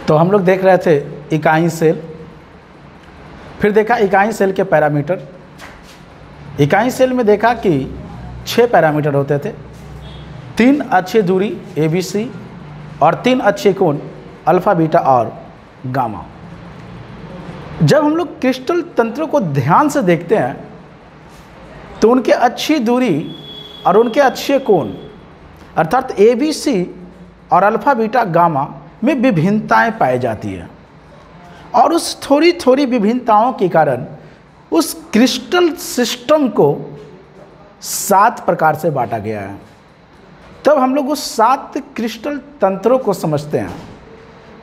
तो हम लोग देख रहे थे इकाई सेल, फिर देखा इकाई सेल के पैरामीटर। इकाई सेल में देखा कि 6 पैरामीटर होते थे, 3 अक्षीय दूरी ABC और 3 अक्षीय कोण अल्फा बीटा और गामा। जब हम लोग क्रिस्टल तंत्रों को ध्यान से देखते हैं तो उनके अक्षीय दूरी और उनके अक्षीय कोण अर्थात ABC और अल्फा बीटा गामा में विभिन्नताएं पाई जाती है, और उस थोड़ी थोड़ी विभिन्नताओं के कारण उस क्रिस्टल सिस्टम को 7 प्रकार से बांटा गया है। तब हम लोग उस 7 क्रिस्टल तंत्रों को समझते हैं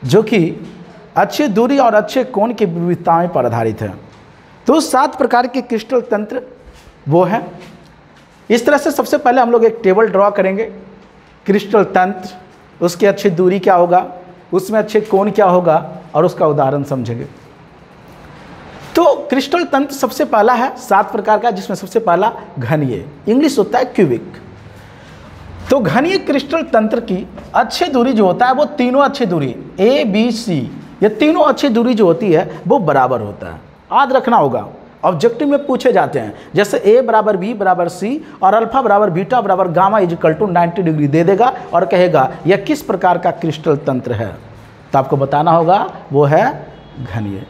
जो कि अक्षीय दूरी और अक्षीय कोण की विविधताएं पर आधारित है। तो उस 7 प्रकार के क्रिस्टल तंत्र वो हैं इस तरह से। सबसे पहले हम लोग एक टेबल ड्रॉ करेंगे, क्रिस्टल तंत्र, उसकी अक्षीय दूरी क्या होगा, उसमें अक्षीय कोण क्या होगा और उसका उदाहरण समझेंगे। तो क्रिस्टल तंत्र सबसे पहला है 7 प्रकार का, जिसमें सबसे पहला घनीय, इंग्लिश होता है क्यूबिक। तो घनीय क्रिस्टल तंत्र की अक्षीय दूरी जो होता है वो तीनों अक्षीय दूरी ABC, ये तीनों अक्षीय दूरी जो होती है वो बराबर होता है। याद रखना होगा, ऑब्जेक्टिव में पूछे जाते हैं, जैसे A बराबर B बराबर C और अल्फा बराबर बीटा बराबर गामा इजिकल टू 90 डिग्री दे देगा और कहेगा यह किस प्रकार का क्रिस्टल तंत्र है, तो आपको बताना होगा वो है घनीय।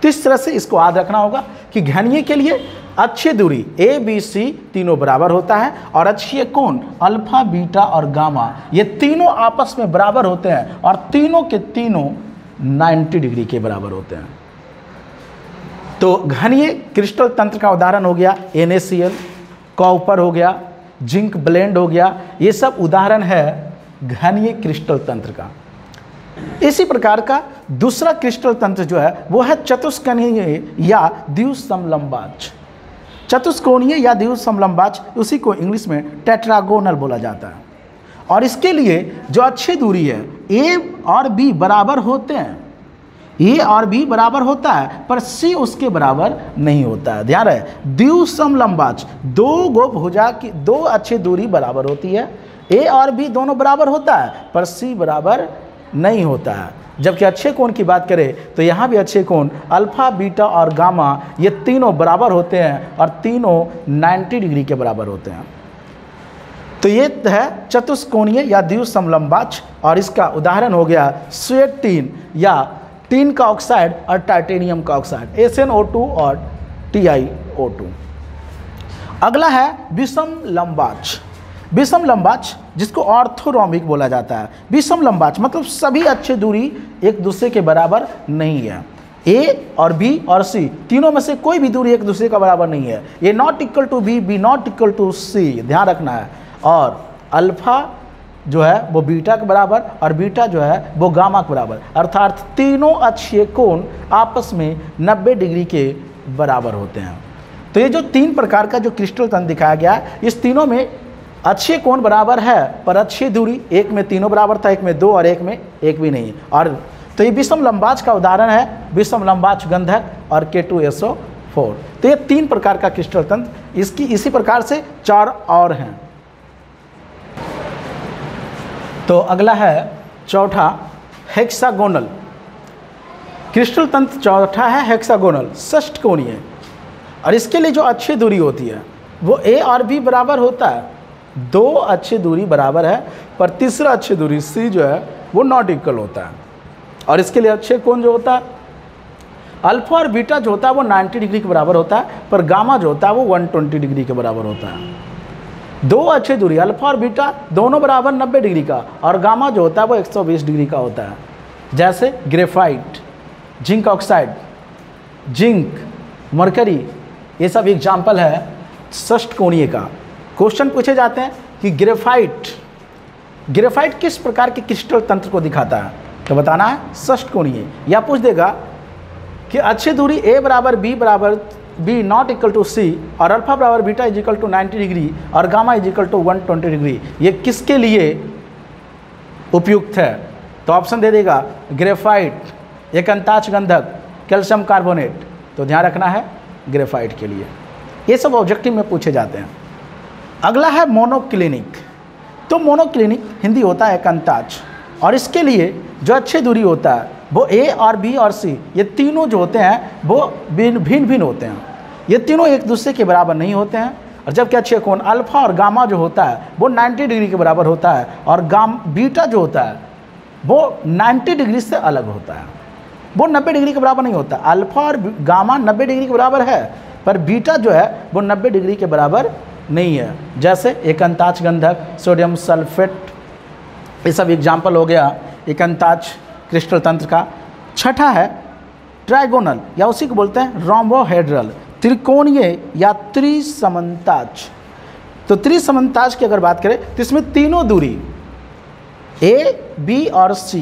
तो इस तरह से इसको याद रखना होगा कि घनीय के लिए अक्षीय दूरी ABC तीनों बराबर होता है और अक्षीय कोण अल्फा बीटा और गामा ये तीनों आपस में बराबर होते हैं और तीनों के तीनों 90 डिग्री के बराबर होते हैं। तो घनीय क्रिस्टल तंत्र का उदाहरण हो गया NaCl, कॉपर हो गया, जिंक ब्लेंड हो गया, ये सब उदाहरण है घनीय क्रिस्टल तंत्र का। इसी प्रकार का दूसरा क्रिस्टल तंत्र जो है वो है चतुष्कोणीय या द्विसमलंबाच। चतुष्कोणीय या द्विसमलंबाच, उसी को इंग्लिश में टेट्रागोनल बोला जाता है। और इसके लिए जो अक्षीय दूरी है A और B बराबर होते हैं, A और B बराबर होता है पर C उसके बराबर नहीं होता है। ध्यान रहे, द्विसमलंबाच, दो गो भुजा की दो अक्षीय दूरी बराबर होती है, A और B दोनों बराबर होता है पर C बराबर नहीं होता है। जबकि अक्षीय कोण की बात करें तो यहाँ भी अक्षीय कोण अल्फा बीटा और गामा ये तीनों बराबर होते हैं और तीनों 90 डिग्री के बराबर होते हैं। तो ये है चतुष्कोणीय या द्विसमलंबाच, और इसका उदाहरण हो गया स्वेट टीन या टीन का ऑक्साइड और टाइटेनियम का ऑक्साइड SnO2 और TiO2। अगला है विषम लंबाच। विषम लंबाच जिसको ऑर्थोरोम्बिक बोला जाता है। विषम लंबाच मतलब सभी अक्षीय दूरी एक दूसरे के बराबर नहीं है। A और B और C तीनों में से कोई भी दूरी एक दूसरे का बराबर नहीं है। A not equal to B, B not equal to C, ध्यान रखना है। और अल्फा जो है वो बीटा के बराबर और बीटा जो है वो गामा के बराबर, अर्थात तीनों अक्षीय कोण आपस में 90 डिग्री के बराबर होते हैं। तो ये जो 3 प्रकार का जो क्रिस्टल तंत्र दिखाया गया है, इस तीनों में अक्षीय कोण बराबर है पर अक्षीय दूरी एक में तीनों बराबर था, एक में 2 और एक में एक भी नहीं। और तो ये विषम लंबाच का उदाहरण है विषम लंबाच गंधक और K2SO4। तो ये 3 प्रकार का क्रिस्टल तंत्र, इसकी इसी प्रकार से 4 और हैं। तो अगला है चौथा हेक्सागोनल क्रिस्टल तंत्र। चौथा है हेक्सागोनल, षष्ठकोणीय, और इसके लिए जो अक्षीय दूरी होती है वो A और B बराबर होता है, 2 अक्षीय दूरी बराबर है पर तीसरा अक्षीय दूरी C जो है वो नॉट इक्वल होता है। और इसके लिए अक्षीय कोण जो होता है अल्फा और बीटा जो होता है वो 90 डिग्री के बराबर होता है, पर गामा जो होता है वो 120 डिग्री के बराबर होता है। 2 अक्षीय दूरी अल्फा और बीटा दोनों बराबर 90 डिग्री का, और गामा जो होता है वो 120 डिग्री का होता है। जैसे graphite, zinc oxide, zinc, mercury, ये सब एग्जाम्पल है षष्ठकोणीय का। क्वेश्चन पूछे जाते हैं कि ग्रेफाइट किस प्रकार के क्रिस्टल तंत्र को दिखाता है, तो बताना है षष्ठकोणीय। या पूछ देगा कि अक्षीय दूरी A बराबर B बराबर B not equal to C और अल्फा बराबर बीटा इजिकल टू 90 डिग्री और गामा इजिकल टू 120 डिग्री, ये किसके लिए उपयुक्त है, तो ऑप्शन दे देगा ग्रेफाइट, एकांताक्ष गंधक, कैल्शियम कार्बोनेट। तो ध्यान रखना है ग्रेफाइट के लिए, ये सब ऑब्जेक्टिव में पूछे जाते हैं। अगला है मोनोक्लिनिक। तो मोनोक्लिनिक हिंदी होता है एकांताक्ष, और इसके लिए जो अक्षीय दूरी होता है वो ए और बी और सी ये तीनों जो होते हैं वो भिन्न भिन्न होते हैं। ये तीनों एक दूसरे के बराबर नहीं होते हैं। और जबकि अच्छे कोण अल्फा और गामा जो होता है वो 90 डिग्री के बराबर होता है, और बीटा जो होता है वो 90 डिग्री से अलग होता है, वो 90 डिग्री के बराबर नहीं होता। अल्फा और गामा 90 डिग्री के बराबर है, पर बीटा जो है वो 90 डिग्री के बराबर नहीं है। जैसे एकांताच गंधक, सोडियम सल्फेट, ये सब एग्जाम्पल हो गया एकांताच क्रिस्टल तंत्र का। छठा है ट्राइगोनल, या उसी को बोलते हैं रोम्बोहेड्रल, त्रिकोणीय या त्रिसमन्ताज। तो त्रिसमन्ताज की अगर बात करें तो इसमें तीनों दूरी ए, बी और सी,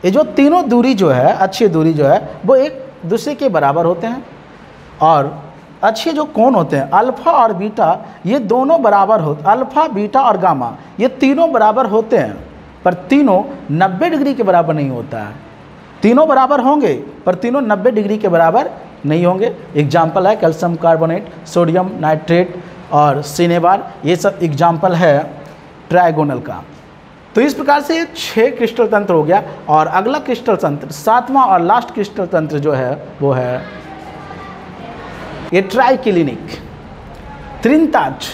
ये जो तीनों दूरी जो है, अच्छी दूरी जो है वो एक दूसरे के बराबर होते हैं। और अच्छे जो कोण होते हैं अल्फा और बीटा ये दोनों बराबर होते, अल्फा बीटा और गामा ये तीनों बराबर होते हैं, पर तीनों 90 डिग्री के बराबर नहीं होता है। तीनों बराबर होंगे पर तीनों 90 डिग्री के बराबर नहीं होंगे। एग्जाम्पल है कैल्शियम कार्बोनेट, सोडियम नाइट्रेट और सिनेबार, ये सब एग्जाम्पल है ट्राइगोनल का। तो इस प्रकार से ये 6 क्रिस्टल तंत्र हो गया। और अगला क्रिस्टल तंत्र, 7वां और लास्ट क्रिस्टल तंत्र जो है वो है ये ट्राइक्लिनिक त्रिंताज।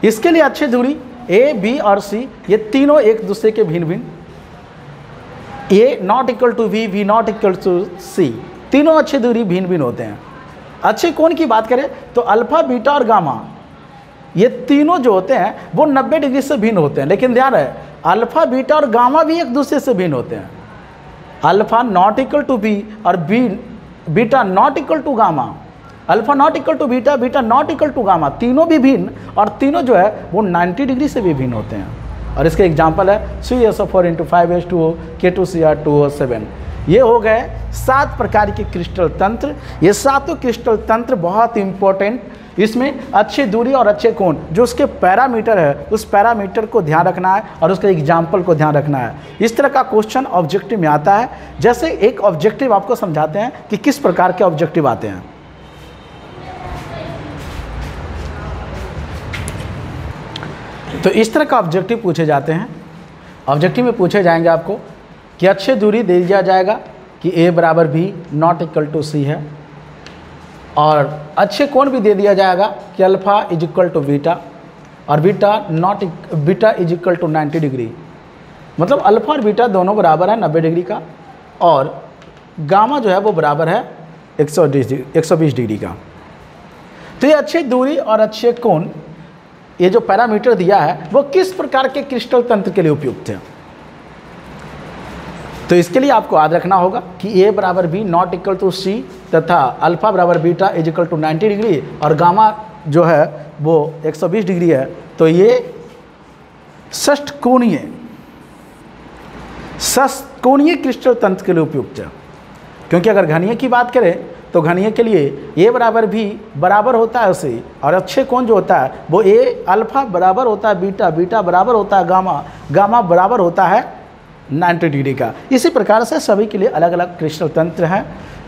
इसके लिए अच्छी दूरी ए, बी और सी ये तीनों एक दूसरे के भिन्न भिन्न, A not equal to B, B not equal to C, तीनों अच्छी दूरी भिन्न भिन्न होते हैं। अच्छे कोण की बात करें तो अल्फा बीटा और गामा ये तीनों जो होते हैं वो 90 डिग्री से भिन्न होते हैं, लेकिन ध्यान है अल्फा बीटा और गामा भी एक दूसरे से भिन्न होते हैं। Alpha not equal to B और beta not equal to gamma, alpha not equal to beta, beta not equal to gamma, तीनों भी भिन्न, और तीनों जो है वो 90 डिग्री से भी भिन्न होते हैं। और इसके एग्जाम्पल है CuSO4 × 5H2O K2Cr2O7। ये हो गए 7 प्रकार के क्रिस्टल तंत्र। ये सातों क्रिस्टल तंत्र बहुत इंपॉर्टेंट, इसमें अच्छी दूरी और अच्छे कोण जो उसके पैरामीटर है उस पैरामीटर को ध्यान रखना है और उसके एग्जाम्पल को ध्यान रखना है। इस तरह का क्वेश्चन ऑब्जेक्टिव में आता है। जैसे एक ऑब्जेक्टिव आपको समझाते हैं कि किस प्रकार के ऑब्जेक्टिव आते हैं। तो इस तरह का ऑब्जेक्टिव पूछे जाते हैं। ऑब्जेक्टिव में पूछे जाएंगे आपको कि अच्छी दूरी दे दिया जाएगा कि ए बराबर B not equal to C है, और अच्छे कोण भी दे दिया जाएगा कि alpha is equal to beta और beta is equal to 90 degree, मतलब अल्फा और बीटा दोनों बराबर है 90 डिग्री का, और गामा जो है वो बराबर है 120 डिग्री का। तो ये अच्छी दूरी और अच्छे कोण, ये जो पैरामीटर दिया है वो किस प्रकार के क्रिस्टल तंत्र के लिए उपयुक्त है। तो इसके लिए आपको याद रखना होगा कि ए बराबर B not equal to C तथा अल्फा बराबर beta is equal to 90 degree और गामा जो है वो 120 डिग्री है। तो ये षष्ठकोणीय क्रिस्टल तंत्र के लिए उपयुक्त है। क्योंकि अगर घनीय की बात करें तो घनीय के लिए ए बराबर भी बराबर होता है उसे, और अच्छे कोण जो होता है वो ए अल्फा बराबर होता है बीटा, बीटा बराबर होता है गामा, गामा बराबर होता है 90 डिग्री का। इसी प्रकार से सभी के लिए अलग अलग क्रिस्टल तंत्र है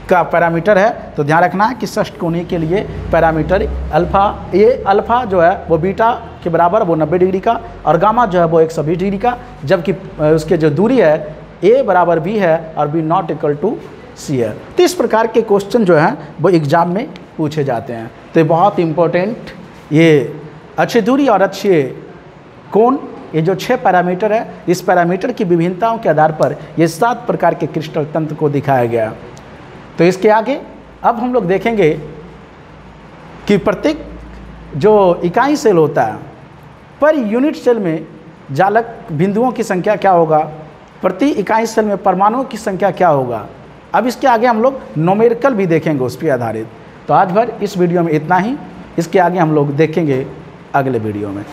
का पैरामीटर है। तो ध्यान रखना है कि षष्ठकोणीय के लिए पैरामीटर अल्फा, ए अल्फा जो है वो बीटा के बराबर वो 90 डिग्री का, और गामा जो है वो 120 डिग्री का, जबकि उसके जो दूरी है ए बराबर बी है और B not equal to C है। तो इस प्रकार के क्वेश्चन जो हैं वो एग्जाम में पूछे जाते हैं। तो ये बहुत इम्पोर्टेंट, ये अच्छी दूरी और अच्छे कोण, ये जो 6 पैरामीटर है, इस पैरामीटर की विभिन्नताओं के आधार पर ये 7 प्रकार के क्रिस्टल तंत्र को दिखाया गया। तो इसके आगे अब हम लोग देखेंगे कि प्रत्येक जो इकाई सेल होता है पर यूनिट सेल में जालक बिंदुओं की संख्या क्या होगा, प्रति इकाई सेल में परमाणुओं की संख्या क्या होगा। अब इसके आगे हम लोग न्यूमेरिकल भी देखेंगे उस पर आधारित। तो आज भर इस वीडियो में इतना ही, इसके आगे हम लोग देखेंगे अगले वीडियो में।